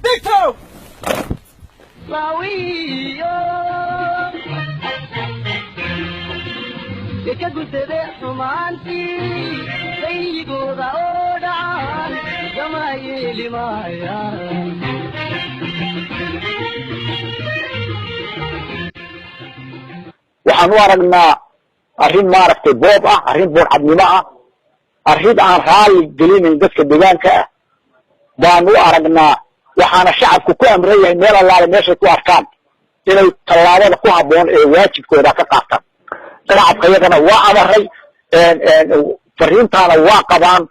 دكتور قلت ذئب مانتي سيقو ذاودان جمايلي مايا waxaan u aragnaa arrin maaragtay boob ah arrin boorxadnimo ah arrin aan raali gelinin dadka deegaanka ah baan u aragnaa waxaana shacabku ku amran yahay meel allaale meeshay ku arkaan inay tallaabada ku habboon ee waajibkooda ka qaataan shacabka iyagana waa amaray fariintaana waa qabaan